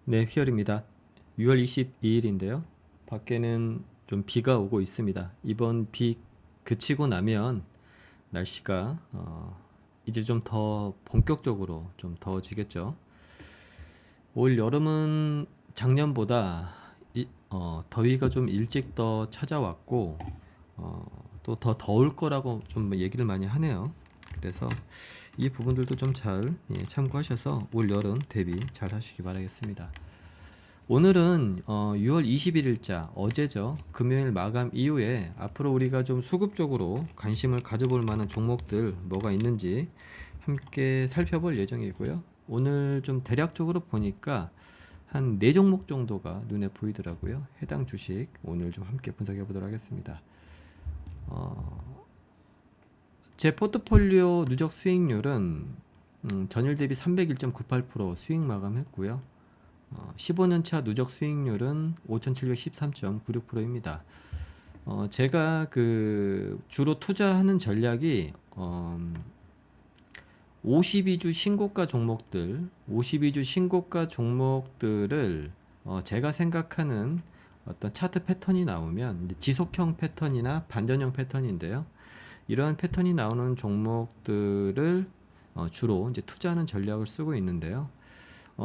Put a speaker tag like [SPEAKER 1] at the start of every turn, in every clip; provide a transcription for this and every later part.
[SPEAKER 1] 네, 휘열입니다. 6월 22일인데요. 밖에는 좀 비가 오고 있습니다. 이번 비 그치고 나면 날씨가 이제 좀 더 본격적으로 좀 더워지겠죠. 올 여름은 작년보다 더위가 좀 일찍 더 찾아왔고 또 더 더울 거라고 좀 얘기를 많이 하네요. 그래서 이 부분들도 좀 잘 참고하셔서 올 여름 대비 잘 하시기 바라겠습니다. 오늘은 6월 21일자 어제죠. 금요일 마감 이후에 앞으로 우리가 좀 수급적으로 관심을 가져볼 만한 종목들 뭐가 있는지 함께 살펴볼 예정이고요. 오늘 좀 대략적으로 보니까 한 4종목 정도가 눈에 보이더라고요. 해당 주식 오늘 좀 함께 분석해 보도록 하겠습니다. 제 포트폴리오 누적 수익률은 전일 대비 301.98% 수익 마감했고요. 15년차 누적 수익률은 5,713.96%입니다. 제가 그 주로 투자하는 전략이 52주 신고가 종목들, 52주 신고가 종목들을 제가 생각하는 어떤 차트 패턴이 나오면 이제 지속형 패턴이나 반전형 패턴인데요. 이러한 패턴이 나오는 종목들을 주로 이제 투자하는 전략을 쓰고 있는데요.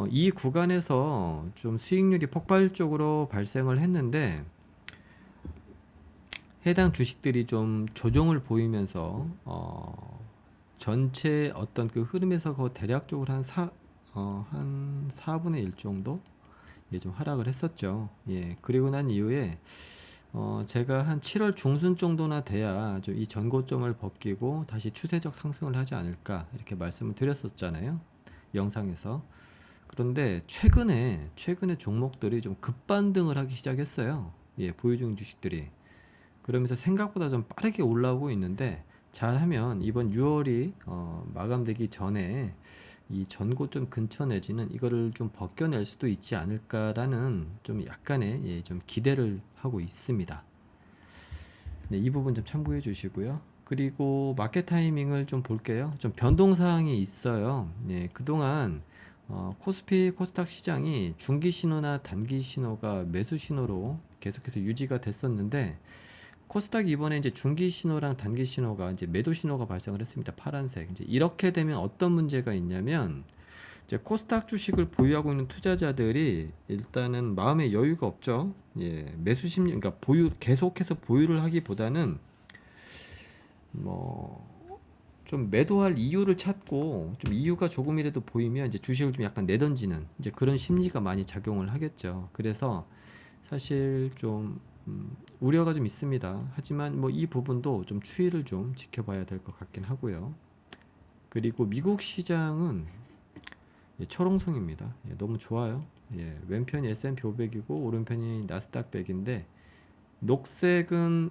[SPEAKER 1] 이 구간에서 좀 수익률이 폭발적으로 발생을 했는데 해당 주식들이 좀 조정을 보이면서 전체 어떤 그 흐름에서 대략적으로 한 4분의 1 정도 좀 하락을 했었죠. 예. 그리고 난 이후에 제가 한 7월 중순 정도나 돼야 좀 이 전고점을 벗기고 다시 추세적 상승을 하지 않을까 이렇게 말씀을 드렸었잖아요. 영상에서. 그런데 최근에 종목들이 좀 급반등을 하기 시작했어요. 예, 보유 중인 주식들이. 그러면서 생각보다 좀 빠르게 올라오고 있는데 잘하면 이번 6월이 마감되기 전에 이 전고점 근처 내지는 이거를 좀 벗겨낼 수도 있지 않을까라는 좀 약간의 좀 기대를 하고 있습니다. 네, 이 부분 좀 참고해 주시고요. 그리고 마켓 타이밍을 좀 볼게요. 좀 변동 사항이 있어요. 네, 그동안 코스피 코스닥 시장이 중기 신호나 단기 신호가 매수 신호로 계속해서 유지가 됐었는데 코스닥이 이번에 이제 중기 신호랑 단기 신호가 이제 매도 신호가 발생을 했습니다. 파란색. 이제 이렇게 되면 어떤 문제가 있냐면 이제 코스닥 주식을 보유하고 있는 투자자들이 일단은 마음의 여유가 없죠. 예, 매수 심리, 그러니까 계속해서 보유를 하기보다는 뭐 좀 매도할 이유를 찾고 좀 이유가 조금이라도 보이면 이제 주식을 좀 약간 내던지는 이제 그런 심리가 많이 작용을 하겠죠. 그래서 사실 좀 우려가 좀 있습니다. 하지만 뭐 이 부분도 좀 추이를 좀 지켜봐야 될 것 같긴 하고요. 그리고 미국 시장은 철옹성입니다. 너무 좋아요. 왼편이 S&P 500이고 오른편이 나스닥 100인데 녹색은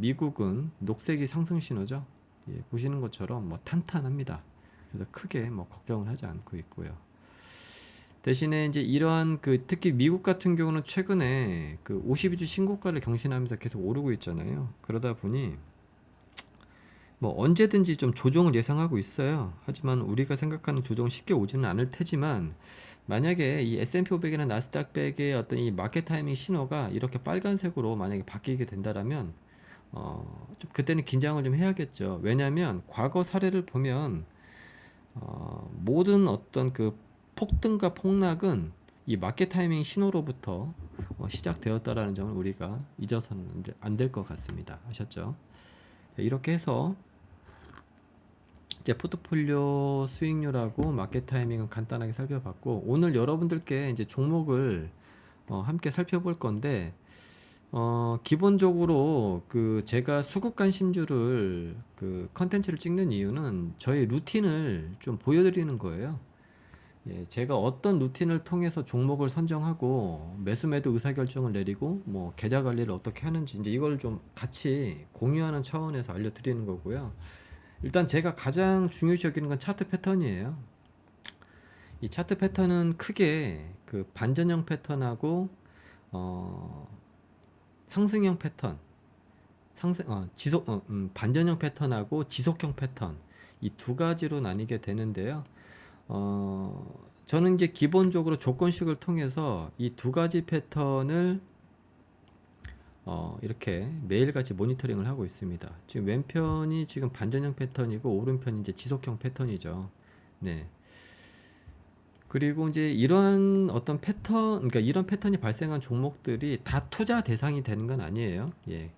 [SPEAKER 1] 미국은 녹색이 상승 신호죠. 보시는 것처럼 뭐 탄탄합니다. 그래서 크게 뭐 걱정을 하지 않고 있고요. 대신에 이제 이러한 그 특히 미국 같은 경우는 최근에 그 52주 신고가를 경신하면서 계속 오르고 있잖아요. 그러다 보니 뭐 언제든지 좀 조정을 예상하고 있어요. 하지만 우리가 생각하는 조정은 쉽게 오지는 않을 테지만 만약에 이 S&P 500이나 나스닥 100의 어떤 이 마켓 타이밍 신호가 이렇게 빨간색으로 만약에 바뀌게 된다라면 좀 그때는 긴장을 좀 해야겠죠. 왜냐하면 과거 사례를 보면 모든 어떤 그 폭등과 폭락은 이 마켓 타이밍 신호로부터 시작되었다라는 점을 우리가 잊어서는 안 될 것 같습니다. 아셨죠? 자, 이렇게 해서 이제 포트폴리오 수익률하고 마켓 타이밍은 간단하게 살펴봤고 오늘 여러분들께 이제 종목을 함께 살펴볼 건데 기본적으로 그 제가 수급 관심주를 그 컨텐츠를 찍는 이유는 저희 루틴을 좀 보여드리는 거예요. 예, 제가 어떤 루틴을 통해서 종목을 선정하고 매수 매도 의사결정을 내리고 뭐 계좌 관리를 어떻게 하는지 이제 이걸 좀 같이 공유하는 차원에서 알려드리는 거고요. 일단 제가 가장 중요시 여기는 건 차트 패턴이에요. 이 차트 패턴은 크게 그 반전형 패턴하고 어, 상승형 패턴, 반전형 패턴하고 지속형 패턴 이 두 가지로 나뉘게 되는데요. 저는 이제 기본적으로 조건식을 통해서 이 두 가지 패턴을 이렇게 매일같이 모니터링을 하고 있습니다. 지금 왼편이 지금 반전형 패턴이고 오른편이 이제 지속형 패턴이죠. 네. 그리고 이제 이러한 어떤 패턴, 그러니까 이런 패턴이 발생한 종목들이 다 투자 대상이 되는 건 아니에요. 예.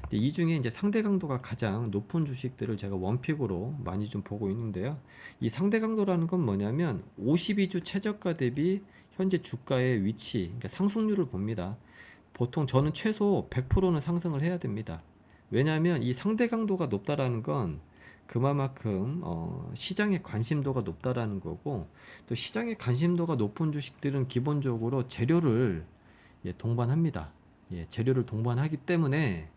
[SPEAKER 1] 근데 이 중에 이제 상대 강도가 가장 높은 주식들을 제가 원픽으로 많이 좀 보고 있는데요. 이 상대 강도라는 건 뭐냐면 52주 최저가 대비 현재 주가의 위치, 그러니까 상승률을 봅니다. 보통 저는 최소 100%는 상승을 해야 됩니다. 왜냐하면 이 상대 강도가 높다라는 건 그만큼 시장의 관심도가 높다라는 거고, 또 시장의 관심도가 높은 주식들은 기본적으로 재료를 동반합니다. 재료를 동반하기 때문에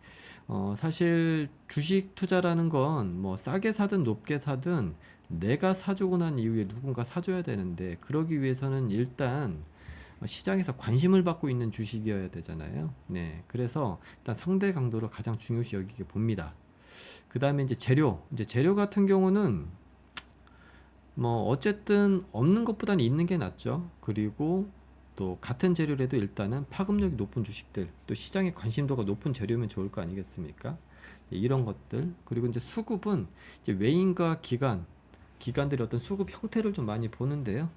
[SPEAKER 1] 사실 주식 투자라는 건 뭐 싸게 사든 높게 사든 내가 사주고 난 이후에 누군가 사줘야 되는데, 그러기 위해서는 일단 시장에서 관심을 받고 있는 주식이어야 되잖아요. 네, 그래서 일단 상대 강도를 가장 중요시 여기게 봅니다. 그 다음에 이제 재료 같은 경우는 뭐 어쨌든 없는 것보다는 있는 게 낫죠. 그리고 또 같은 재료라도 일단은 파급력이 높은 주식들, 또 시장의 관심도가 높은 재료면 좋을 거 아니겠습니까? 이런 것들. 그리고 이제 수급은 이제 외인과 기관들이 어떤 수급 형태를 좀 많이 보는데요.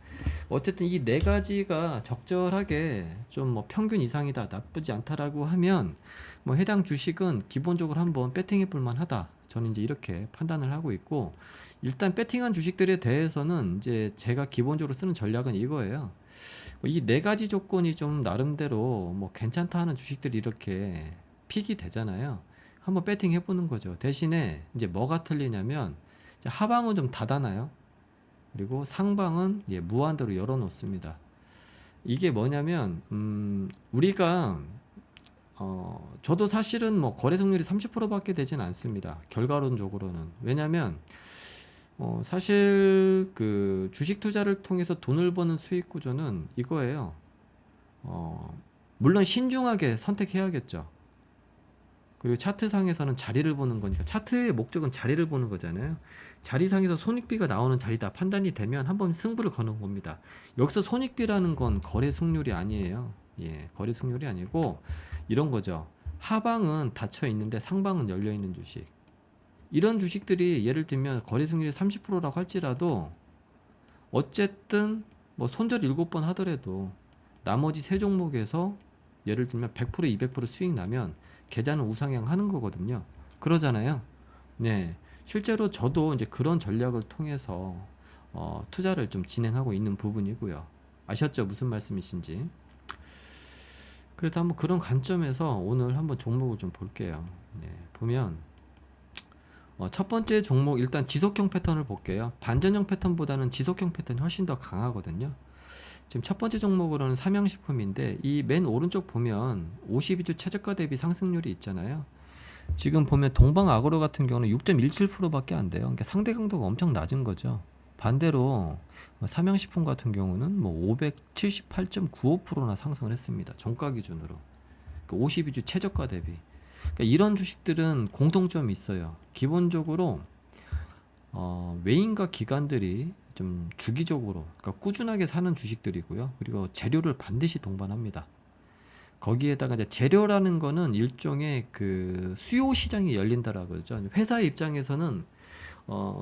[SPEAKER 1] 어쨌든 이 네 가지가 적절하게 좀 뭐 평균 이상이다, 나쁘지 않다라고 하면 뭐 해당 주식은 기본적으로 한번 배팅해 볼 만하다. 저는 이제 이렇게 판단을 하고 있고, 일단 배팅한 주식들에 대해서는 이제 제가 기본적으로 쓰는 전략은 이거예요. 이 네 가지 조건이 좀 나름대로 뭐 괜찮다 하는 주식들이 이렇게 픽이 되잖아요. 한번 배팅 해보는 거죠. 대신에 이제 뭐가 틀리냐면 이제 하방은 좀 닫아놔요. 그리고 상방은 무한대로 열어놓습니다. 이게 뭐냐면 우리가 저도 사실은 뭐 거래 승률이 30%밖에 되진 않습니다. 결과론적으로는. 왜냐면 사실 그 주식 투자를 통해서 돈을 버는 수익 구조는 이거예요. 물론 신중하게 선택해야겠죠. 그리고 차트상에서는 자리를 보는 거니까, 차트의 목적은 자리를 보는 거잖아요. 자리상에서 손익비가 나오는 자리다 판단이 되면 한번 승부를 거는 겁니다. 여기서 손익비라는 건 거래 승률이 아니에요. 거래 승률이 아니고 이런 거죠. 하방은 닫혀 있는데 상방은 열려 있는 주식. 이런 주식들이 예를 들면 거래 승률이 30%라고 할지라도 어쨌든 뭐 손절 7번 하더라도 나머지 세 종목에서 예를 들면 100% 200% 수익 나면 계좌는 우상향 하는 거거든요. 그러잖아요. 네. 실제로 저도 이제 그런 전략을 통해서 투자를 좀 진행하고 있는 부분이고요. 아셨죠? 무슨 말씀이신지. 그래서 한번 그런 관점에서 오늘 한번 종목을 좀 볼게요. 네. 보면 첫 번째 종목 일단 지속형 패턴을 볼게요. 반전형 패턴보다는 지속형 패턴이 훨씬 더 강하거든요. 지금 첫 번째 종목으로는 삼양식품인데 이 맨 오른쪽 보면 52주 최저가 대비 상승률이 있잖아요. 지금 보면 동방아그로 같은 경우는 6.17%밖에 안 돼요. 그러니까 상대 강도가 엄청 낮은 거죠. 반대로 삼양식품 같은 경우는 뭐 578.95%나 상승을 했습니다. 종가 기준으로. 그러니까 52주 최저가 대비. 그러니까 이런 주식들은 공통점이 있어요. 기본적으로 외인과 기관들이 좀 주기적으로, 그러니까 꾸준하게 사는 주식들이고요. 그리고 재료를 반드시 동반합니다. 거기에다가 이제 재료라는 거는 일종의 그 수요 시장이 열린다라고 그러죠. 회사 입장에서는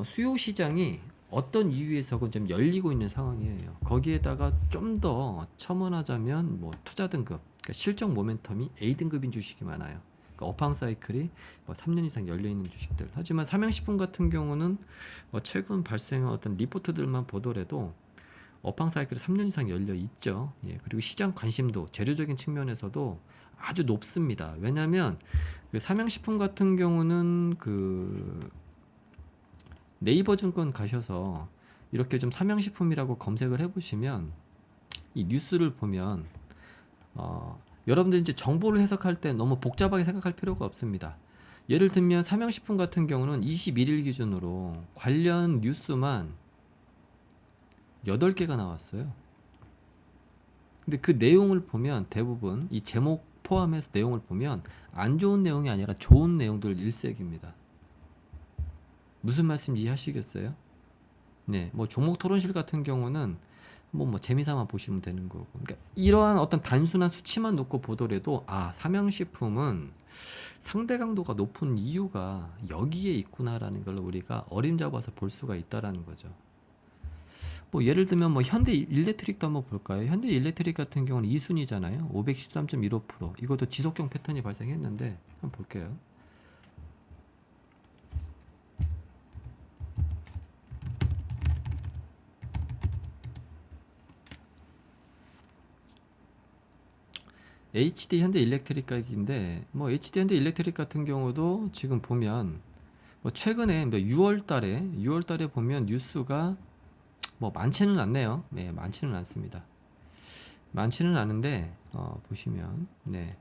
[SPEAKER 1] 수요 시장이 어떤 이유에서건 좀 열리고 있는 상황이에요. 거기에다가 좀 더 첨언하자면 뭐 투자 등급, 그러니까 실적 모멘텀이 A등급인 주식이 많아요. 그러니까 업황 사이클이 뭐 3년 이상 열려 있는 주식들. 하지만 삼양식품 같은 경우는 최근 발생한 어떤 리포트들만 보더라도 업황 사이클이 3년 이상 열려 있죠. 그리고 시장 관심도 재료적인 측면에서도 아주 높습니다. 왜냐하면 그 삼양식품 같은 경우는 그 네이버 증권 가셔서 이렇게 좀 삼양식품이라고 검색을 해보시면 이 뉴스를 보면 여러분들 이제 정보를 해석할 때 너무 복잡하게 생각할 필요가 없습니다. 예를 들면 삼양식품 같은 경우는 21일 기준으로 관련 뉴스만 8개가 나왔어요. 근데 그 내용을 보면 대부분 이 제목 포함해서 내용을 보면 안 좋은 내용이 아니라 좋은 내용들 일색입니다. 무슨 말씀인지 이해하시겠어요? 네, 뭐 종목 토론실 같은 경우는 뭐 재미삼아 보시면 되는 거고. 그러니까 이러한 어떤 단순한 수치만 놓고 보더라도 아, 삼양식품은 상대 강도가 높은 이유가 여기에 있구나라는 걸 우리가 어림잡아서 볼 수가 있다라는 거죠. 뭐 예를 들면 뭐 현대 일렉트릭도 한번 볼까요? 현대 일렉트릭 같은 경우는 2순위잖아요. 513.15%. 이것도 지속형 패턴이 발생했는데 한번 볼게요. HD 현대 일렉트릭 가격인데 뭐 HD 현대 일렉트릭 같은 경우도 지금 보면 뭐 최근에 뭐 6월 달에 보면 뉴스가 뭐 많지는 않네요. 네, 많지는 않습니다. 많지는 않은데 보시면 네.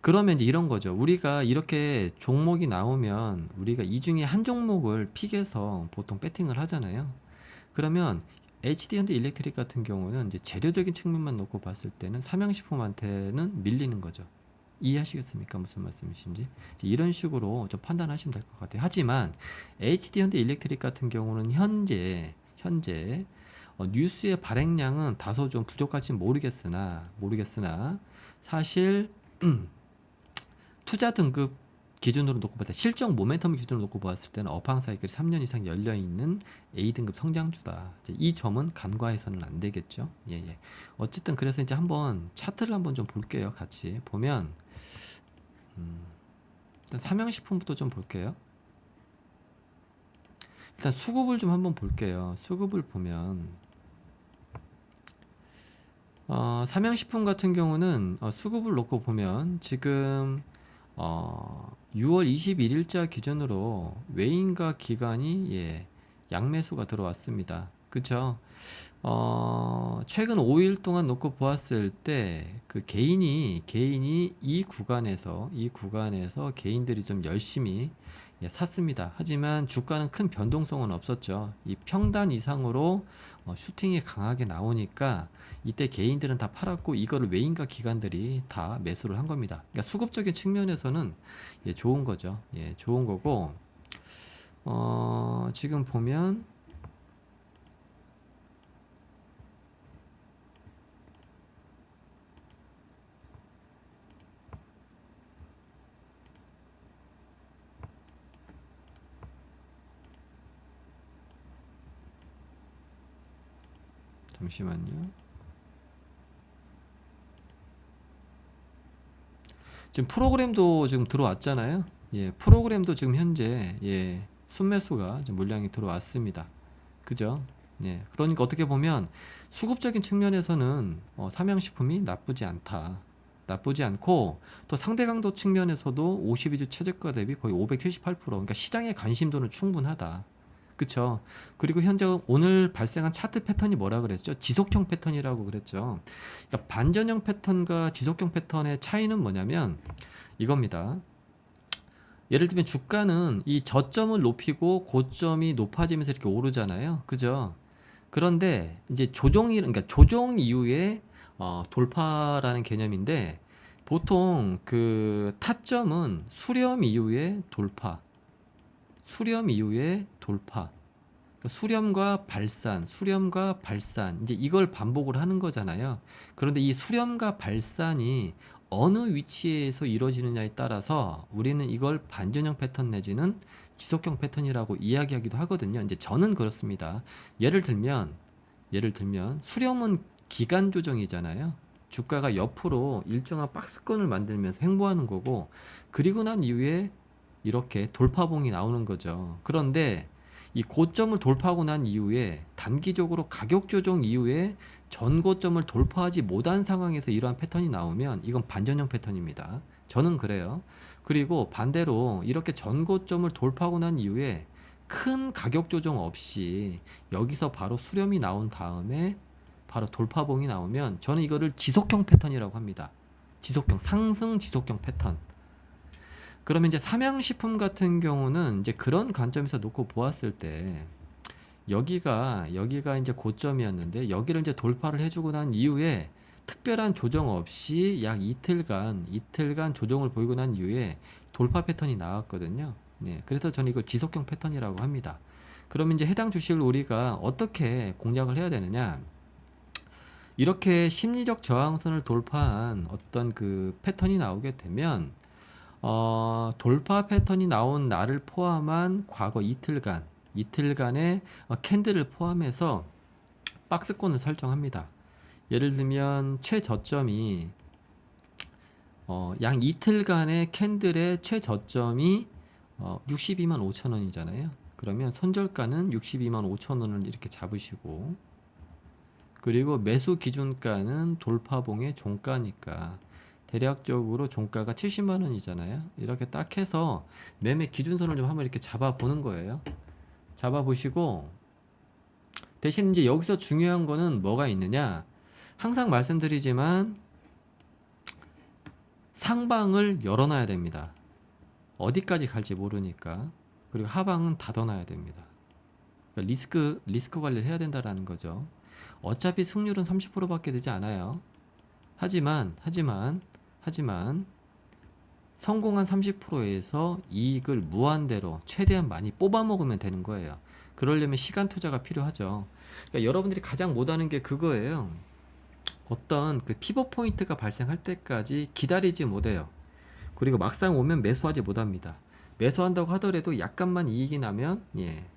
[SPEAKER 1] 그러면 이제 이런 거죠. 우리가 이렇게 종목이 나오면 우리가 이 중에 한 종목을 픽해서 보통 배팅을 하잖아요. 그러면 HD 현대 일렉트릭 같은 경우는 이제 재료적인 측면만 놓고 봤을 때는 삼양식품한테는 밀리는 거죠. 이해하시겠습니까? 무슨 말씀이신지. 이제 이런 식으로 좀 판단하시면 될 것 같아요. 하지만 HD 현대 일렉트릭 같은 경우는 현재 뉴스의 발행량은 다소 좀 부족할지 모르겠으나 사실 투자 등급 기준으로 놓고 봤을 때 실적 모멘텀 기준으로 놓고 봤을 때는 업황 사이클이 3년 이상 열려 있는 A등급 성장주다. 이제 이 점은 간과해서는 안 되겠죠. 예, 예. 어쨌든 그래서 이제 한번 차트를 한번 좀 볼게요. 같이 보면 일단 삼양식품부터 좀 볼게요. 일단 수급을 좀 한번 볼게요. 수급을 보면 삼양식품 같은 경우는 수급을 놓고 보면 지금 6월 21일자 기준으로 외인과 기관이 양매수가 들어왔습니다. 그쵸? 최근 5일 동안 놓고 보았을 때 그 개인이 이 구간에서 개인들이 좀 열심히 샀습니다. 하지만 주가는 큰 변동성은 없었죠. 이 평단 이상으로 슈팅이 강하게 나오니까 이때 개인들은 다 팔았고 이거를 외인과 기관들이 다 매수를 한 겁니다. 그러니까 수급적인 측면에서는 좋은 거죠. 좋은 거고 지금 보면 잠시만요. 지금 프로그램도 지금 들어왔잖아요. 프로그램도 지금 현재 순매수가 좀 물량이 들어왔습니다. 그죠? 그러니까 어떻게 보면 수급적인 측면에서는 삼양식품이 나쁘지 않다. 나쁘지 않고 또 상대 강도 측면에서도 52주 최저가 대비 거의 578%. 그러니까 시장의 관심도는 충분하다. 그쵸? 그리고 현재 오늘 발생한 차트 패턴이 뭐라 그랬죠? 지속형 패턴이라고 그랬죠. 그러니까 반전형 패턴과 지속형 패턴의 차이는 뭐냐면 이겁니다. 예를 들면 주가는 이 저점을 높이고 고점이 높아지면서 이렇게 오르잖아요. 그죠? 그런데 이제 그러니까 조정 이후에 돌파라는 개념인데 보통 그 타점은 수렴 이후에 돌파. 그러니까 수렴과 발산, 이제 이걸 반복을 하는 거잖아요. 그런데 이 수렴과 발산이 어느 위치에서 이루어지느냐에 따라서 우리는 이걸 반전형 패턴 내지는 지속형 패턴이라고 이야기하기도 하거든요. 이제 저는 그렇습니다. 예를 들면 수렴은 기간 조정이잖아요. 주가가 옆으로 일정한 박스권을 만들면서 횡보하는 거고, 그리고 난 이후에 이렇게 돌파봉이 나오는 거죠. 그런데 이 고점을 돌파하고 난 이후에 단기적으로 가격 조정 이후에 전고점을 돌파하지 못한 상황에서 이러한 패턴이 나오면 이건 반전형 패턴입니다. 저는 그래요. 그리고 반대로 이렇게 전고점을 돌파하고 난 이후에 큰 가격 조정 없이 여기서 바로 수렴이 나온 다음에 바로 돌파봉이 나오면 저는 이거를 지속형 패턴이라고 합니다. 상승 지속형 패턴. 그러면 이제 삼양식품 같은 경우는 이제 그런 관점에서 놓고 보았을 때 여기가 이제 고점이었는데 여기를 이제 돌파를 해주고 난 이후에 특별한 조정 없이 약 이틀간 조정을 보이고 난 이후에 돌파 패턴이 나왔거든요. 그래서 저는 이걸 지속형 패턴이라고 합니다. 그러면 이제 해당 주식을 우리가 어떻게 공략을 해야 되느냐? 이렇게 심리적 저항선을 돌파한 어떤 그 패턴이 나오게 되면 돌파 패턴이 나온 날을 포함한 과거 이틀간의 캔들을 포함해서 박스권을 설정합니다. 예를 들면 최저점이 양 이틀간의 캔들의 최저점이 62만 5천 원이잖아요. 그러면 손절가는 62만 5천 원을 이렇게 잡으시고, 그리고 매수 기준가는 돌파봉의 종가니까 대략적으로 종가가 70만 원이잖아요. 이렇게 딱 해서 매매 기준선을 좀 한번 이렇게 잡아 보는 거예요. 잡아 보시고, 대신 이제 여기서 중요한 거는 뭐가 있느냐? 항상 말씀드리지만 상방을 열어놔야 됩니다. 어디까지 갈지 모르니까. 그리고 하방은 닫아놔야 됩니다. 그러니까 리스크 관리를 해야 된다라는 거죠. 어차피 승률은 30%밖에 되지 않아요. 하지만 성공한 30%에서 이익을 무한대로 최대한 많이 뽑아 먹으면 되는 거예요. 그러려면 시간 투자가 필요하죠. 그러니까 여러분들이 가장 못하는 게 그거예요. 어떤 그 피벗 포인트가 발생할 때까지 기다리지 못해요. 그리고 막상 오면 매수하지 못합니다. 매수한다고 하더라도 약간만 이익이 나면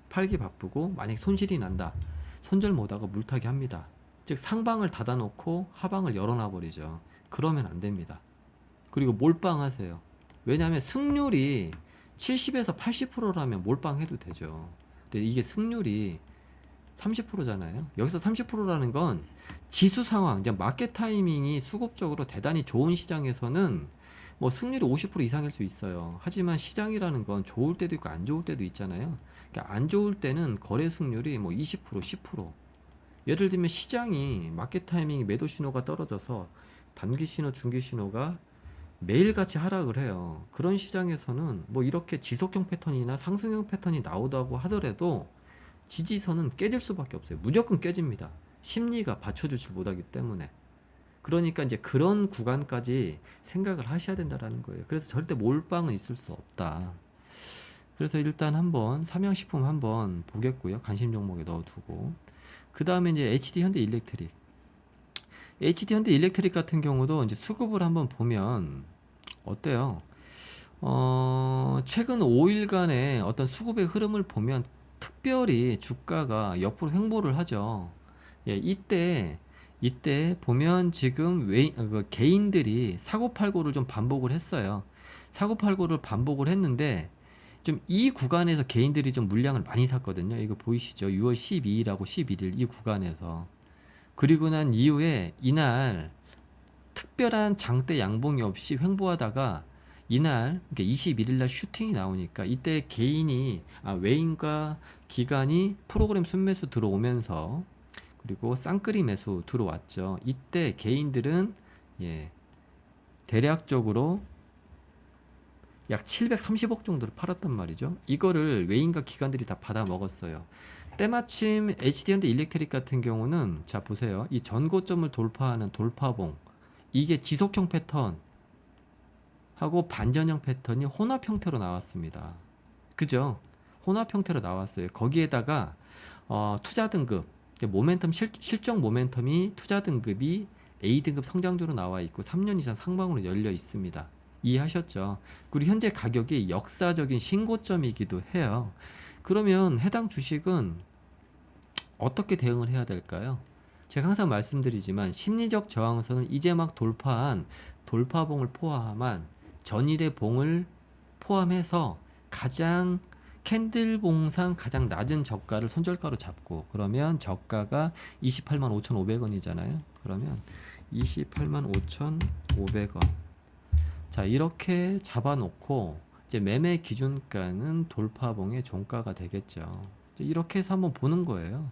[SPEAKER 1] 팔기 바쁘고, 만약 손실이 난다, 손절 못하고 물타기 합니다. 즉 상방을 닫아놓고 하방을 열어놔 버리죠. 그러면 안 됩니다. 그리고 몰빵하세요. 왜냐하면 승률이 70에서 80%라면 몰빵해도 되죠. 근데 이게 승률이 30%잖아요. 여기서 30%라는 건 지수 상황, 이제 마켓 타이밍이 수급적으로 대단히 좋은 시장에서는 뭐 승률이 50% 이상일 수 있어요. 하지만 시장이라는 건 좋을 때도 있고 안 좋을 때도 있잖아요. 그러니까 안 좋을 때는 거래 승률이 뭐 20%, 10%. 예를 들면 시장이 마켓 타이밍이 매도 신호가 떨어져서 단기 신호, 중기 신호가 매일같이 하락을 해요. 그런 시장에서는 뭐 이렇게 지속형 패턴이나 상승형 패턴이 나오다고 하더라도 지지선은 깨질 수밖에 없어요. 무조건 깨집니다. 심리가 받쳐주질 못하기 때문에. 그러니까 이제 그런 구간까지 생각을 하셔야 된다라는 거예요. 그래서 절대 몰빵은 있을 수 없다. 그래서 일단 한번 삼양식품 한번 보겠고요. 관심 종목에 넣어두고. 그 다음에 이제 HD 현대 일렉트릭. HD 현대 일렉트릭 같은 경우도 이제 수급을 한번 보면 어때요? 최근 5일간의 어떤 수급의 흐름을 보면 특별히 주가가 옆으로 횡보를 하죠. 이때 보면 지금 개인들이 사고팔고를 좀 반복을 했어요. 사고팔고를 반복을 했는데 좀 이 구간에서 개인들이 좀 물량을 많이 샀거든요. 이거 보이시죠? 6월 12일하고 11일 이 구간에서. 그리고 난 이후에 이날 특별한 장대 양봉이 없이 횡보하다가 이날 그러니까 21일 날 슈팅이 나오니까 이때 외인과 기관이 프로그램 순매수 들어오면서, 그리고 쌍끌이 매수 들어왔죠. 이때 개인들은 대략적으로 약 730억 정도를 팔았단 말이죠. 이거를 외인과 기관들이 다 받아 먹었어요. 때마침 HD현대 일렉트릭 같은 경우는 자 보세요. 이 전고점을 돌파하는 돌파봉, 이게 지속형 패턴 하고 반전형 패턴이 혼합 형태로 나왔습니다. 그죠? 혼합 형태로 나왔어요. 거기에다가 투자 등급, 모멘텀 실적 모멘텀이 투자 등급이 A등급 성장주로 나와 있고 3년 이상 상방으로 열려 있습니다. 이해하셨죠? 그리고 현재 가격이 역사적인 신고점이기도 해요. 그러면 해당 주식은 어떻게 대응을 해야 될까요? 제가 항상 말씀드리지만 심리적 저항선을 이제 막 돌파한 돌파봉을 포함한 전일의 봉을 포함해서 가장 캔들봉상 가장 낮은 저가를 손절가로 잡고, 그러면 저가가 28만 5,500원이잖아요. 그러면 28만 5,500원. 자, 이렇게 잡아놓고 이제 매매 기준가는 돌파봉의 종가가 되겠죠. 이렇게 해서 한번 보는 거예요.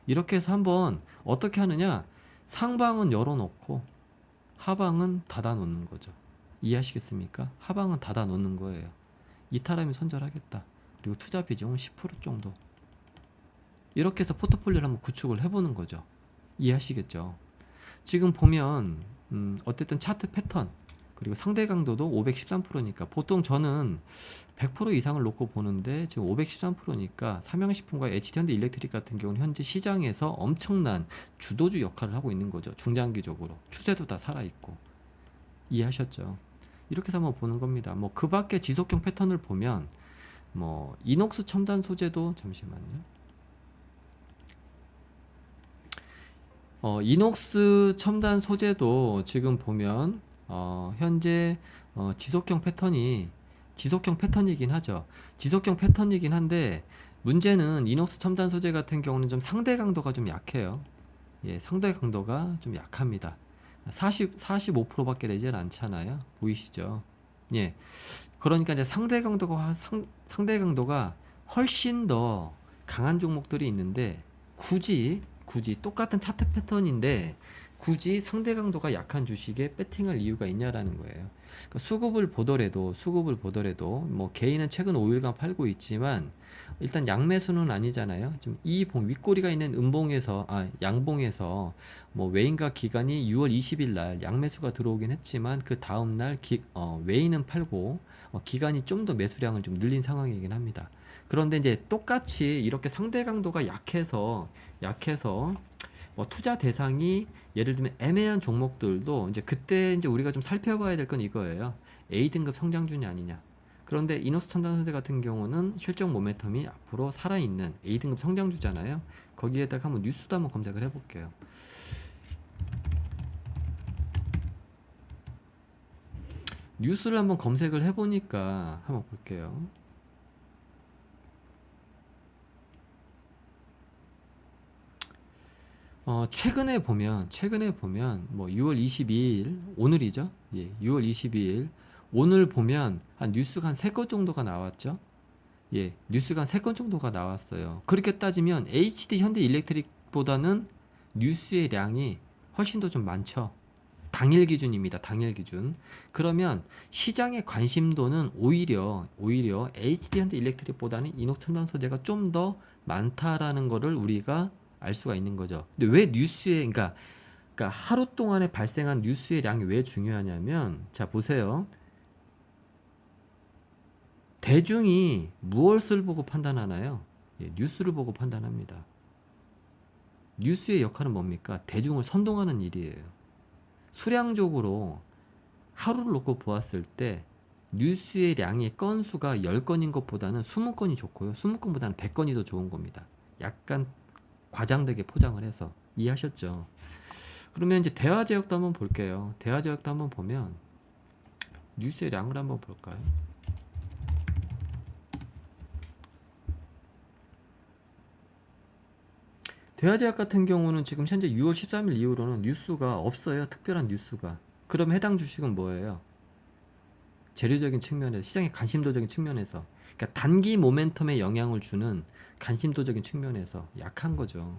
[SPEAKER 1] 이렇게 해서 한번 어떻게 하느냐? 상방은 열어놓고 하방은 닫아놓는 거죠. 이해하시겠습니까? 하방은 닫아놓는 거예요. 이탈하면 손절하겠다. 그리고 투자 비중은 10% 정도. 이렇게 해서 포트폴리오를 한번 구축을 해보는 거죠. 이해하시겠죠? 지금 보면 어쨌든 차트 패턴, 그리고 상대 강도도 513%니까 보통 저는 100% 이상을 놓고 보는데 지금 513%니까 삼양식품과 HD현대 일렉트릭 같은 경우는 현재 시장에서 엄청난 주도주 역할을 하고 있는 거죠. 중장기적으로 추세도 다 살아있고. 이해하셨죠? 이렇게 해서 한번 보는 겁니다. 뭐 그 밖에 지속형 패턴을 보면 뭐 이녹스 첨단 소재도 잠시만요. 이녹스 첨단 소재도 지금 보면 현재 지속형 패턴이긴 하죠. 지속형 패턴이긴 한데 문제는 이녹스 첨단 소재 같은 경우는 좀 상대 강도가 좀 약해요. 예, 상대 강도가 좀 약합니다. 45%밖에 되질 않잖아요. 보이시죠? 예. 그러니까 이제 상대 강도가 훨씬 더 강한 종목들이 있는데 굳이 똑같은 차트 패턴인데 굳이 상대 강도가 약한 주식에 배팅할 이유가 있냐라는 거예요. 그러니까 수급을 보더라도 뭐 개인은 최근 5일간 팔고 있지만 일단 양매수는 아니잖아요. 지금 이 윗꼬리가 있는 양봉에서 뭐 외인과 기관이 6월 20일 날 양매수가 들어오긴 했지만 그 다음 날 외인은 팔고 기관이 좀 더 매수량을 좀 늘린 상황이긴 합니다. 그런데 이제 똑같이 이렇게 상대 강도가 약해서 뭐 투자 대상이 예를 들면 애매한 종목들도 이제 그때 이제 우리가 좀 살펴봐야 될 건 이거예요. A등급 성장주냐 아니냐. 그런데 이노스 첨단소재 같은 경우는 실적 모멘텀이 앞으로 살아있는 A등급 성장주잖아요. 거기에다가 한번 뉴스도 한번 검색을 해볼게요. 뉴스를 한번 검색을 해보니까 한번 볼게요. 최근에 보면 뭐 6월 22일 오늘이죠. 예, 6월 22일 오늘 보면 한 뉴스가 한 3건 정도가 나왔죠. 예, 뉴스가 한 3건 정도가 나왔어요. 그렇게 따지면 HD 현대 일렉트릭보다는 뉴스의 량이 훨씬 더 좀 많죠. 당일 기준입니다. 당일 기준. 그러면 시장의 관심도는 오히려 HD 현대 일렉트릭보다는 이녹 첨단 소재가 좀 더 많다라는 거를 우리가 알 수가 있는 거죠. 근데 왜 그러니까 하루 동안에 발생한 뉴스의 량이 왜 중요하냐면, 자, 보세요. 대중이 무엇을 보고 판단하나요? 예, 뉴스를 보고 판단합니다. 뉴스의 역할은 뭡니까? 대중을 선동하는 일이에요. 수량적으로 하루를 놓고 보았을 때 뉴스의 건수가 10건인 것보다는 20건이 좋고요. 20건보다는 100건이 더 좋은 겁니다. 약간 과장되게 포장을 해서. 이해하셨죠? 그러면 이제 대화제약도 한번 볼게요. 대화제약도 한번 보면 뉴스의 량을 한번 볼까요? 대화제약 같은 경우는 지금 현재 6월 13일 이후로는 뉴스가 없어요. 특별한 뉴스가. 그럼 해당 주식은 뭐예요? 재료적인 측면에서, 시장의 관심도적인 측면에서, 그러니까 단기 모멘텀에 영향을 주는 관심도적인 측면에서 약한 거죠.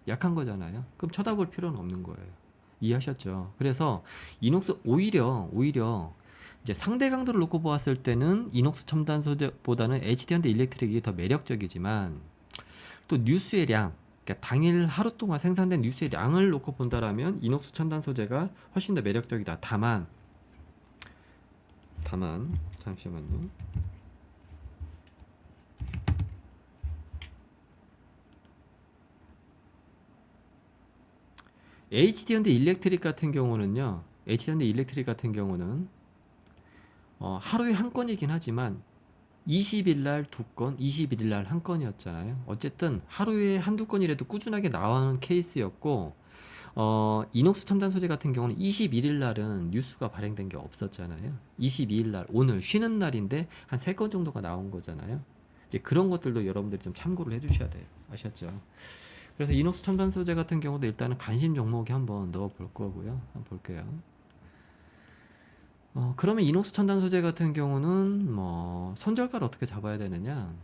[SPEAKER 1] 약한 거잖아요. 그럼 쳐다볼 필요는 없는 거예요. 이해하셨죠? 그래서 이녹스 오히려 이제 상대 강도를 놓고 보았을 때는 이녹스 첨단 소재보다는 HD현대 일렉트릭이 더 매력적이지만 또 뉴스의 량, 그러니까 당일 하루 동안 생산된 뉴스의 량을 놓고 본다라면 이녹스 첨단 소재가 훨씬 더 매력적이다. 다만 잠시만요. HD현대 일렉트릭 같은 경우는 하루에 한 건이긴 하지만 20일 날 2건, 21일 날 한 건이었잖아요. 어쨌든 하루에 한두 건이라도 꾸준하게 나오는 케이스였고, 이녹스 첨단 소재 같은 경우는 21일 날은 뉴스가 발행된 게 없었잖아요. 22일 날, 오늘 쉬는 날인데 한 3건 정도가 나온 거잖아요. 이제 그런 것들도 여러분들이 좀 참고를 해주셔야 돼요. 아셨죠? 그래서 이녹스 첨단 소재 같은 경우도 일단은 관심 종목에 한번 넣어 볼 거고요. 한번 볼게요. 그러면 이녹스 첨단 소재 같은 경우는 뭐 손절가를 어떻게 잡아야 되느냐?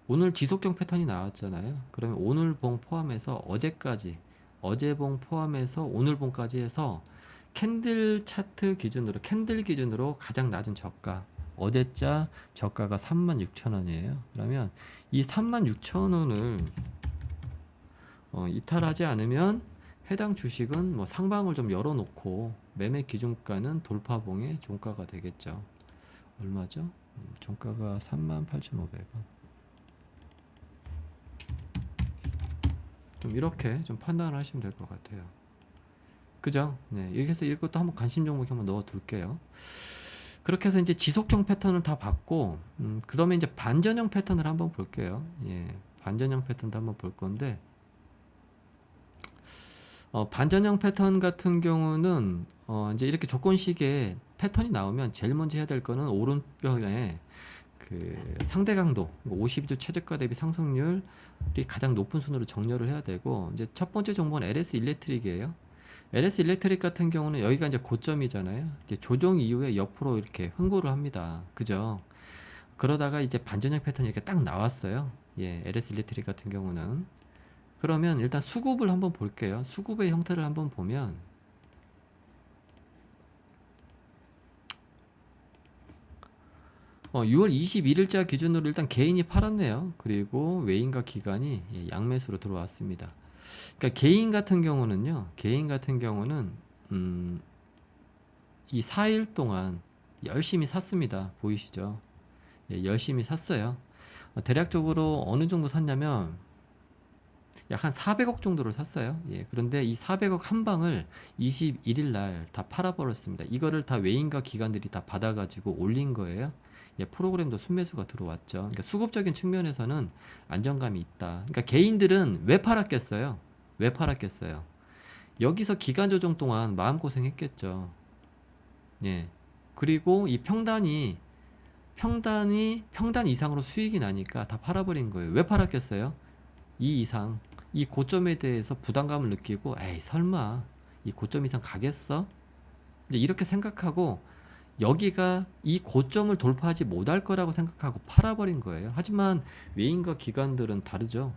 [SPEAKER 1] 오늘 지속형 패턴이 나왔잖아요. 그러면 오늘 봉 포함해서 어제 봉 포함해서 오늘 봉까지 해서 캔들 기준으로 가장 낮은 저가, 어제자 저가가 36,000원이에요. 그러면 이 36,000원을 이탈하지 않으면 해당 주식은 뭐 상방을 좀 열어놓고 매매 기준가는 돌파봉의 종가가 되겠죠. 얼마죠? 종가가 38,500원. 좀 이렇게 좀 판단을 하시면 될 것 같아요. 그죠? 네, 이렇게 해서 이것도 한번 관심 종목에 한번 넣어 둘게요. 그렇게 해서 이제 지속형 패턴을 다 봤고, 그다음에 이제 반전형 패턴을 한번 볼게요. 예, 반전형 패턴도 한번 볼 건데, 반전형 패턴 같은 경우는 이제 이렇게 조건식의 패턴이 나오면 제일 먼저 해야 될 거는 오른편에 그 상대 강도 52주 최저가 대비 상승률이 가장 높은 순으로 정렬을 해야 되고, 이제 첫 번째 종목은 LS 일렉트릭이에요. LS 일렉트릭 같은 경우는 여기가 이제 고점이잖아요. 이제 조정 이후에 옆으로 이렇게 흥고를 합니다. 그죠? 그러다가 이제 반전형 패턴이 이렇게 딱 나왔어요. 예, LS 일렉트릭 같은 경우는. 그러면 일단 수급을 한번 볼게요. 수급의 형태를 한번 보면 6월 21일자 기준으로 일단 개인이 팔았네요. 그리고 외인과 기관이 양매수로 들어왔습니다. 그러니까 개인 같은 경우는요. 개인 같은 경우는 이 4일 동안 열심히 샀습니다. 보이시죠? 예, 열심히 샀어요. 대략적으로 어느 정도 샀냐면 약 한 400억 정도를 샀어요. 예, 그런데 이 400억 한 방을 21일 날 다 팔아버렸습니다. 이거를 다 외인과 기관들이 다 받아가지고 올린 거예요. 예, 프로그램도 순매수가 들어왔죠. 그러니까 수급적인 측면에서는 안정감이 있다. 그러니까 개인들은 왜 팔았겠어요? 왜 팔았겠어요? 여기서 기간 조정 동안 마음고생했겠죠. 예. 그리고 이 평단 이상으로 수익이 나니까 다 팔아버린 거예요. 왜 팔았겠어요? 이 이상, 이 고점에 대해서 부담감을 느끼고, 에이, 설마, 이 고점 이상 가겠어? 이제 이렇게 생각하고, 여기가 이 고점을 돌파하지 못할 거라고 생각하고 팔아버린 거예요. 하지만 외인과 기관들은 다르죠.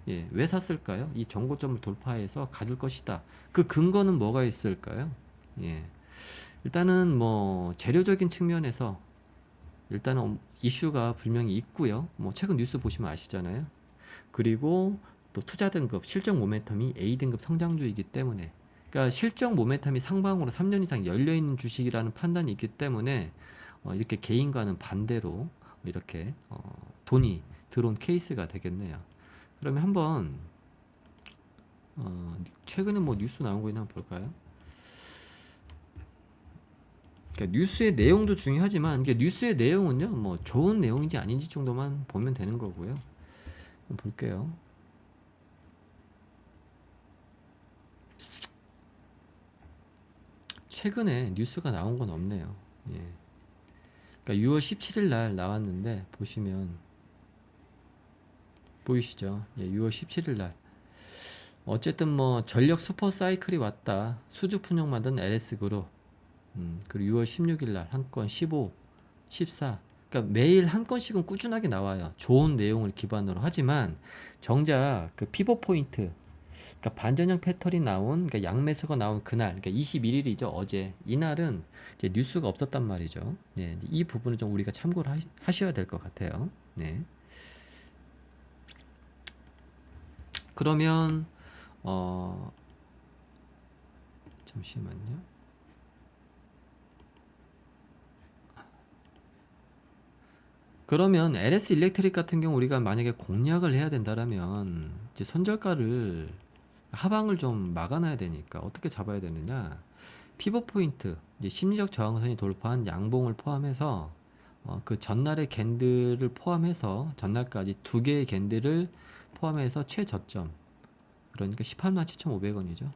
[SPEAKER 1] 예, 왜 샀을까요? 이 정고점을 돌파해서 가질 것이다. 그 근거는 뭐가 있을까요? 예, 일단은 뭐 재료적인 측면에서 일단은 이슈가 분명히 있고요. 뭐 최근 뉴스 보시면 아시잖아요. 그리고 또 투자 등급, 실적 모멘텀이 A등급 성장주이기 때문에, 그러니까 실적 모멘텀이 상방으로 3년 이상 열려 있는 주식이라는 판단이 있기 때문에 이렇게 개인과는 반대로 이렇게 돈이 들어온 케이스가 되겠네요. 그러면 한번 최근에 뭐 뉴스 나온 거 있나 한번 볼까요? 그러니까 뉴스의 내용도 중요하지만 이게 뉴스의 내용은요, 뭐 좋은 내용인지 아닌지 정도만 보면 되는 거고요. 한번 볼게요. 최근에 뉴스가 나온 건 없네요. 예. 그러니까 6월 17일 날 나왔는데 보시면 보이시죠? 예, 6월 17일 날. 어쨌든 뭐 전력 슈퍼 사이클이 왔다. 수주 분석 만든 LS 그룹. 그리고 6월 16일 날 한 건 15, 14. 그러니까 매일 한 건씩은 꾸준하게 나와요. 좋은 내용을 기반으로 하지만 정작 그 피벗 포인트, 그러니까 반전형 패턴이 나온, 그러니까 양매수가 나온 그날, 그러니까 21일이죠. 어제. 이날은 이제 뉴스가 없었단 말이죠. 네, 이 부분을 좀 우리가 참고를 하셔야 될 것 같아요. 네. 그러면 잠시만요. 그러면 LS 일렉트릭 같은 경우 우리가 만약에 공략을 해야 된다라면 이제 손절가를 하방을 좀 막아놔야 되니까 어떻게 잡아야 되느냐? 피벗 포인트, 이제 심리적 저항선이 돌파한 양봉을 포함해서 그 전날의 캔들을 포함해서 전날까지 두 개의 캔들을 포함해서 최저점, 그러니까 18만 7,500원이죠.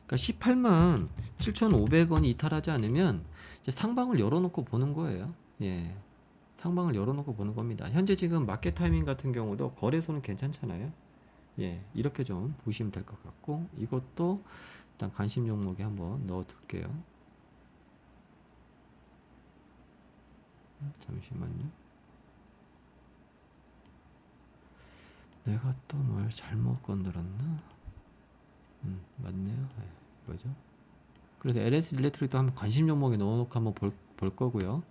[SPEAKER 1] 그러니까 18만 7,500원이 이탈하지 않으면 이제 상방을 열어놓고 보는 거예요. 예. 상방을 열어놓고 보는 겁니다. 현재 지금 마켓 타이밍 같은 경우도 거래소는 괜찮잖아요. 예, 이렇게 좀 보시면 될 것 같고, 이것도 일단 관심 종목에 한번 넣어 둘게요. 잠시만요. 내가 또 뭘 잘못 건드렸나? 맞네요. 네, 이거죠. 그래서 LS 일렉트릭도 한번 관심 종목에 넣어놓고 한번 볼 거고요.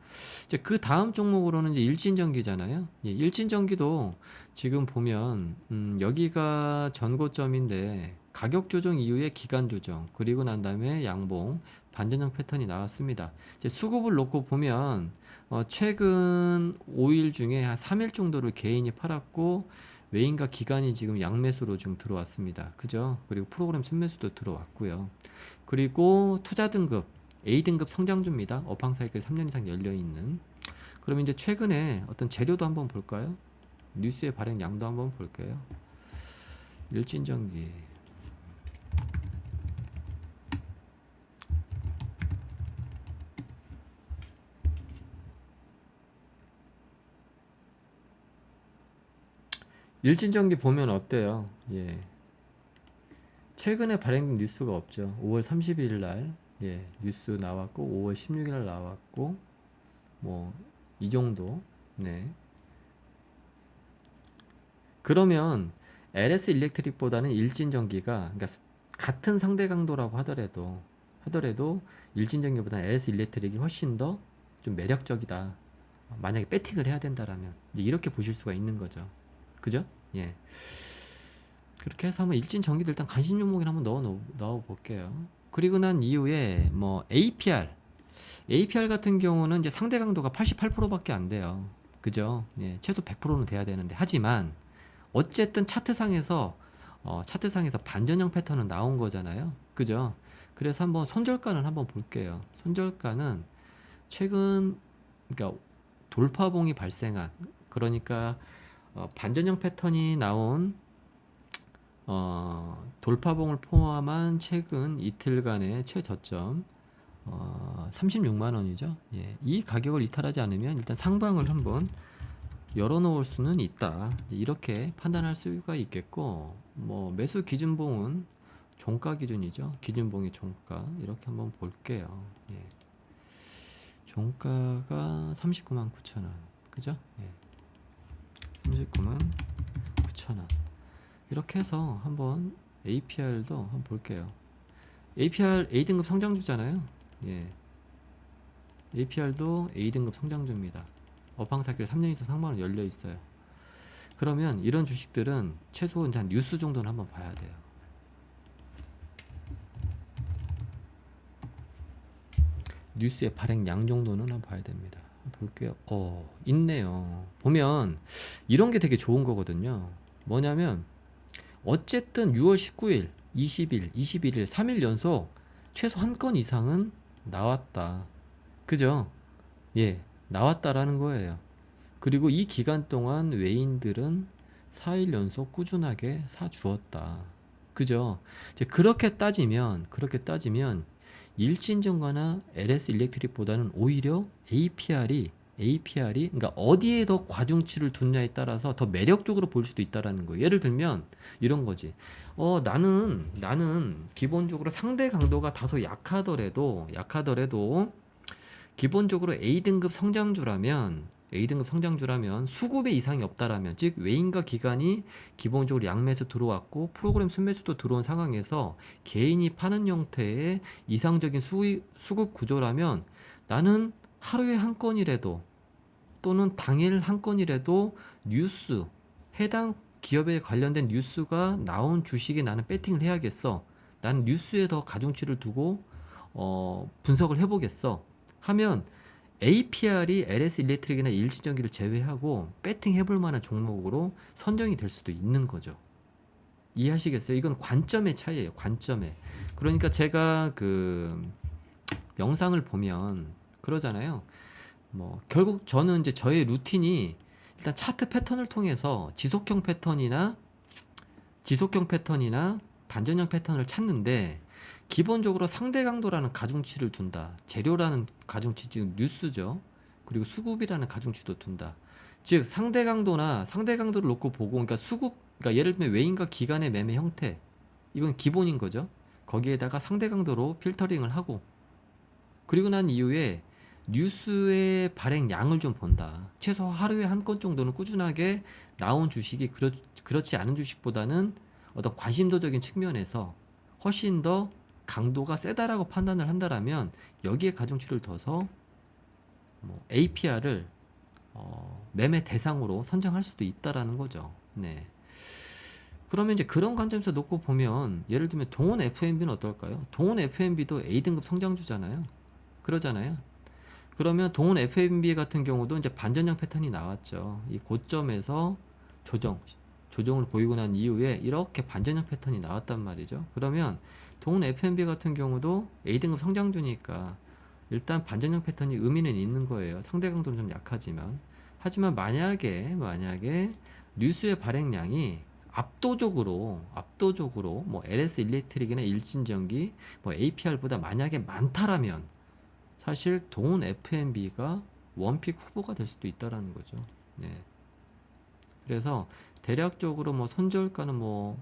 [SPEAKER 1] 이제 그 다음 종목으로는 이제 일진전기잖아요. 예, 일진전기도 지금 보면 여기가 전고점인데 가격 조정 이후에 기간 조정 그리고 난 다음에 양봉 반전형 패턴이 나왔습니다. 이제 수급을 놓고 보면 최근 5일 중에 한 3일 정도를 개인이 팔았고 외인과 기관이 지금 양매수로 좀 들어왔습니다. 그죠? 그리고 프로그램 순매수도 들어왔고요. 그리고 투자 등급 A등급 성장주입니다. 업황 사이클 3년 이상 열려 있는. 그럼 이제 최근에 어떤 재료도 한번 볼까요? 뉴스의 발행 양도 한번 볼게요. 일진전기. 일진전기 보면 어때요? 예. 최근에 발행된 뉴스가 없죠. 5월 31일 날 예, 뉴스 나왔고 5월 16일 날 나왔고 뭐 이 정도. 네. 그러면 LS 일렉트릭보다는 일진전기가 그러니까 같은 상대 강도라고 하더라도 일진전기보다 LS 일렉트릭이 훨씬 더 좀 매력적이다. 만약에 배팅을 해야 된다라면 이제 이렇게 보실 수가 있는 거죠. 그죠? 예. 그렇게 해서 한번 일진전기도 일단 관심 종목에 한번 넣어 볼게요. 그리고 난 이후에 뭐 APR 같은 경우는 이제 상대 강도가 88%밖에 안 돼요. 그죠? 예, 최소 100%는 돼야 되는데 하지만 어쨌든 차트상에서 반전형 패턴은 나온 거잖아요. 그죠? 그래서 한번 손절가는 한번 볼게요. 손절가는 최근 그러니까 돌파봉이 발생한 그러니까 반전형 패턴이 나온 돌파봉을 포함한 최근 이틀간의 최저점 36만 원이죠. 예, 이 가격을 이탈하지 않으면 일단 상방을 한번 열어놓을 수는 있다. 이렇게 판단할 수가 있겠고, 뭐 매수 기준봉은 종가 기준이죠. 기준봉이 종가 이렇게 한번 볼게요. 예. 종가가 39만 9천 원, 그죠? 예. 39만 9천 원. 이렇게 해서 한번 APR도 한번 볼게요. APR A등급 성장주잖아요. 예. APR도 A등급 성장주입니다. 업황사길 3년 이상 상반은 열려 있어요. 그러면 이런 주식들은 최소 한 뉴스 정도는 한번 봐야 돼요. 뉴스의 발행량 정도는 한번 봐야 됩니다. 볼게요. 있네요. 보면 이런 게 되게 좋은 거거든요. 뭐냐면 어쨌든 6월 19일, 20일, 21일 3일 연속 최소 한 건 이상은 나왔다. 그죠? 예, 나왔다라는 거예요. 그리고 이 기간 동안 외인들은 4일 연속 꾸준하게 사주었다. 그죠? 이제 그렇게 따지면 일진전과나 LS 일렉트릭보다는 오히려 APR이 그러니까 어디에 더 과중치를 두냐에 따라서 더 매력적으로 볼 수도 있다라는 거예요. 예를 들면 이런 거지. 나는 기본적으로 상대 강도가 다소 약하더라도 기본적으로 A등급 성장주라면 수급에 이상이 없다라면 즉 외인과 기관이 기본적으로 양매수 들어왔고 프로그램 순매수도 들어온 상황에서 개인이 파는 형태의 이상적인 수급 구조라면 나는 하루에 한 건이라도 또는 당일 한 건이라도 해당 기업에 관련된 뉴스가 나온 주식에 나는 배팅을 해야겠어. 나는 뉴스에 더 가중치를 두고 분석을 해보겠어. 하면 APR이 LS 일렉트릭이나 일진전기를 제외하고 배팅 해볼 만한 종목으로 선정이 될 수도 있는 거죠. 이해하시겠어요? 이건 관점의 차이예요. 관점에. 그러니까 제가 그 영상을 보면 그러잖아요. 뭐 결국 저는 이제 저의 루틴이 일단 차트 패턴을 통해서 지속형 패턴이나 반전형 패턴을 찾는데 기본적으로 상대 강도라는 가중치를 둔다. 재료라는 가중치, 지금 뉴스죠. 그리고 수급이라는 가중치도 둔다. 즉 상대 강도를 놓고 보고 그러니까 그러니까 예를 들면 외인과 기관의 매매 형태 이건 기본인 거죠. 거기에다가 상대 강도로 필터링을 하고 그리고 난 이후에 뉴스의 발행량을 좀 본다. 최소 하루에 한 건 정도는 꾸준하게 나온 주식이 그렇지 않은 주식보다는 어떤 관심도적인 측면에서 훨씬 더 강도가 세다라고 판단을 한다라면 여기에 가중치를 둬서 뭐 APR을 매매 대상으로 선정할 수도 있다라는 거죠. 네. 그러면 이제 그런 관점에서 놓고 보면 예를 들면 동원 FNB는 어떨까요? 동원 FNB도 A등급 성장주잖아요. 그러잖아요. 그러면 동원 FNB 같은 경우도 이제 반전형 패턴이 나왔죠. 이 고점에서 조정을 보이고 난 이후에 이렇게 반전형 패턴이 나왔단 말이죠. 그러면 동원 FNB 같은 경우도 A등급 성장주니까 일단 반전형 패턴이 의미는 있는 거예요. 상대 강도는 좀 약하지만. 하지만 만약에 뉴스의 발행량이 압도적으로 뭐 LS 일렉트릭이나 일진전기 뭐 APR보다 만약에 많다라면 사실 동원 FNB가 원픽 후보가 될 수도 있다라는 거죠. 네. 그래서 대략적으로 뭐 손절가는 뭐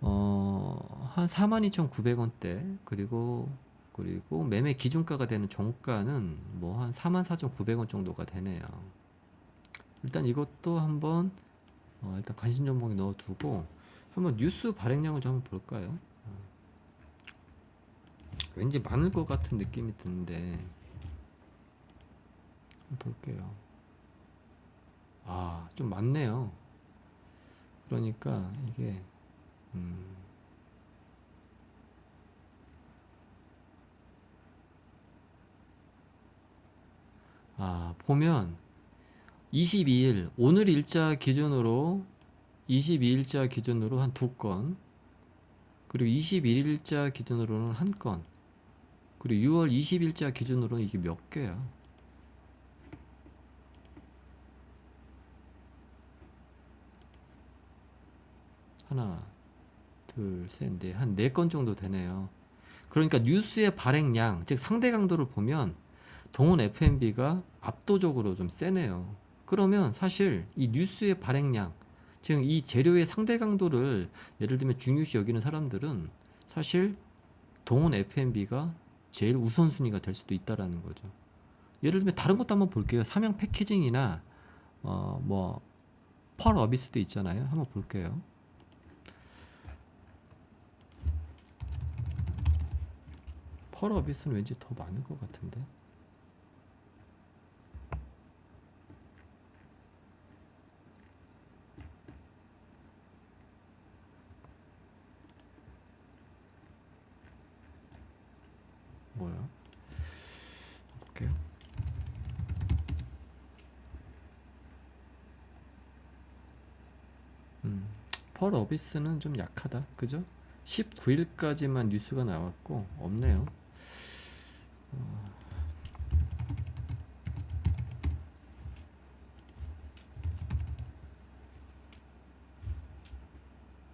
[SPEAKER 1] 한 42,900원대 그리고 매매 기준가가 되는 종가는 뭐 한 44,900원 정도가 되네요. 일단 이것도 한번 일단 관심 종목에 넣어두고 한번 뉴스 발행량을 좀 한번 볼까요? 왠지 많을 것 같은 느낌이 드는데 한번 볼게요. 아, 좀 많네요. 그러니까 이게 보면 22일 오늘 일자 기준으로 22일자 기준으로 한 2건 그리고 21일자 기준으로는 1건 그리고 6월 20일자 기준으로는 이게 몇 개야? 하나 둘 셋 넷 한 4건 정도 되네요. 그러니까 뉴스의 발행량 즉 상대 강도를 보면 동원 FNB가 압도적으로 좀 세네요. 그러면 사실 이 뉴스의 발행량 즉 이 재료의 상대 강도를 예를 들면 중요시 여기는 사람들은 사실 동원 FNB가 제일 우선순위가 될 수도 있다라는 거죠. 예를 들면 다른 것도 한번 볼게요. 삼양 패키징이나 뭐 펄 어비스도 있잖아요. 한번 볼게요. 펄 어비스는 왠지 더 많을 것 같은데. 뭐야? 볼게요. 펄 어비스는 좀 약하다. 그죠? 19일까지만 뉴스가 나왔고 없네요.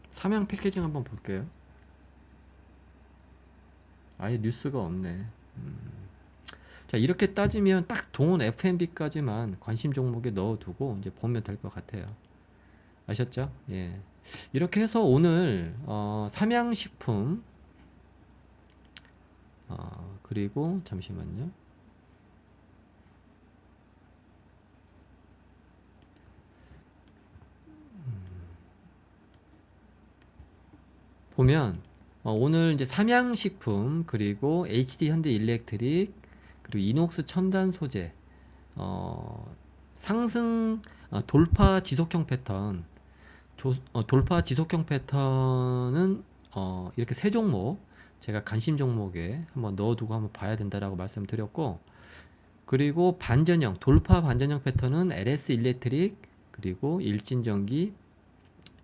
[SPEAKER 1] 삼양 패키징 한번 볼게요. 아예 뉴스가 없네. 자, 이렇게 따지면 딱 동원 FNB까지만 관심 종목에 넣어두고 이제 보면 될 것 같아요. 아셨죠? 예. 이렇게 해서 오늘 삼양식품 그리고 잠시만요. 보면 오늘 이제 삼양식품 그리고 HD 현대일렉트릭 그리고 이녹스 첨단 소재 상승 돌파 지속형 패턴 돌파 지속형 패턴은 이렇게 세 종목 제가 관심 종목에 한번 넣어두고 한번 봐야 된다라고 말씀드렸고 그리고 반전형 돌파 반전형 패턴은 LS 일렉트릭 그리고 일진전기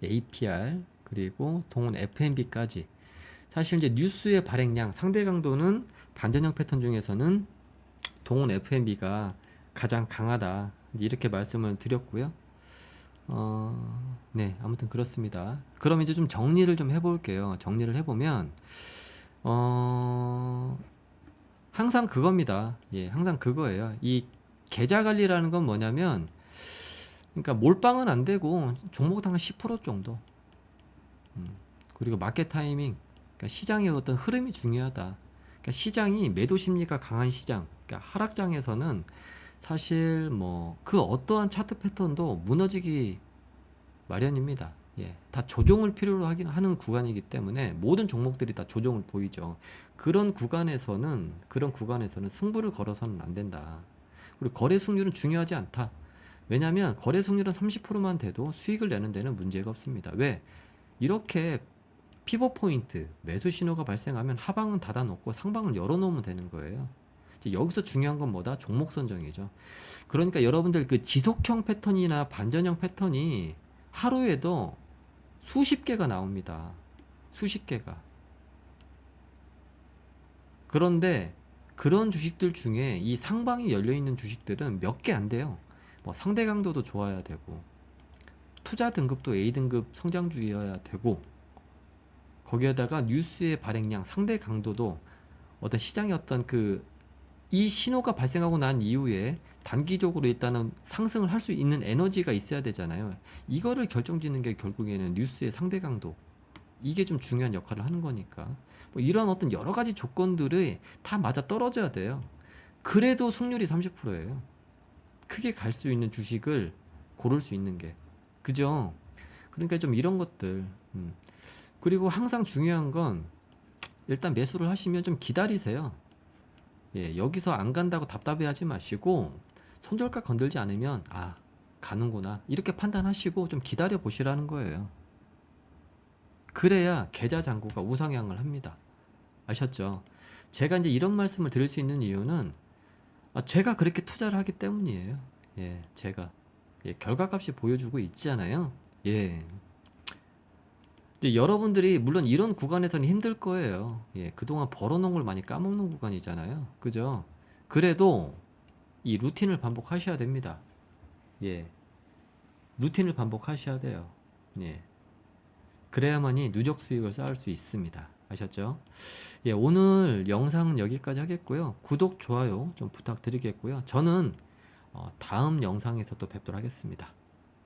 [SPEAKER 1] APR 그리고 동원 FNB까지 사실 이제 뉴스의 발행량 상대 강도는 반전형 패턴 중에서는 동원 FNB가 가장 강하다 이렇게 말씀을 드렸고요. 네, 아무튼 그렇습니다. 그럼 이제 좀 정리를 좀 해볼게요. 정리를 해보면, 항상 그겁니다. 예, 항상 그거예요. 이 계좌 관리라는 건 뭐냐면, 그러니까 몰빵은 안 되고, 종목당 한 10% 정도. 그리고 마켓 타이밍, 그러니까 시장의 어떤 흐름이 중요하다. 그러니까 시장이 매도 심리가 강한 시장, 그러니까 하락장에서는 사실 뭐 그 어떠한 차트 패턴도 무너지기 마련입니다. 예, 다 조정을 필요로 하는 구간이기 때문에 모든 종목들이 다 조정을 보이죠. 그런 구간에서는 승부를 걸어서는 안 된다. 그리고 거래 승률은 중요하지 않다. 왜냐하면 거래 승률은 30%만 돼도 수익을 내는 데는 문제가 없습니다. 왜? 이렇게 피벗 포인트, 매수 신호가 발생하면 하방은 닫아놓고 상방을 열어놓으면 되는 거예요. 이제 여기서 중요한 건 뭐다? 종목 선정이죠. 그러니까 여러분들 그 지속형 패턴이나 반전형 패턴이 하루에도 수십 개가 나옵니다. 수십 개가. 그런데 그런 주식들 중에 이 상방이 열려있는 주식들은 몇 개 안 돼요. 뭐 상대 강도도 좋아야 되고, 투자 등급도 A등급 성장주의여야 되고, 거기에다가 뉴스의 발행량, 상대 강도도 어떤 시장의 어떤 이 신호가 발생하고 난 이후에 단기적으로 일단은 상승을 할 수 있는 에너지가 있어야 되잖아요. 이거를 결정짓는 게 결국에는 뉴스의 상대 강도. 이게 좀 중요한 역할을 하는 거니까. 뭐 이런 어떤 여러 가지 조건들이 다 맞아 떨어져야 돼요. 그래도 승률이 30%예요. 크게 갈 수 있는 주식을 고를 수 있는 게. 그죠? 그러니까 좀 이런 것들. 그리고 항상 중요한 건 일단 매수를 하시면 좀 기다리세요. 예, 여기서 안 간다고 답답해 하지 마시고 손절가 건들지 않으면 아, 가는구나. 이렇게 판단하시고 좀 기다려 보시라는 거예요. 그래야 계좌 잔고가 우상향을 합니다. 아셨죠? 제가 이제 이런 말씀을 드릴 수 있는 이유는 제가 그렇게 투자를 하기 때문이에요. 예, 제가 결과값이 보여주고 있잖아요. 예. 이제 여러분들이 물론 이런 구간에서는 힘들 거예요. 예, 그동안 벌어놓은 걸 많이 까먹는 구간이잖아요. 그죠? 그래도 이 루틴을 반복하셔야 됩니다. 예, 루틴을 반복하셔야 돼요. 예, 그래야만이 누적 수익을 쌓을 수 있습니다. 아셨죠? 예, 오늘 영상은 여기까지 하겠고요. 구독, 좋아요 좀 부탁드리겠고요. 저는 다음 영상에서 또 뵙도록 하겠습니다.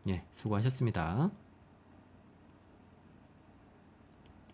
[SPEAKER 1] 예, 수고하셨습니다.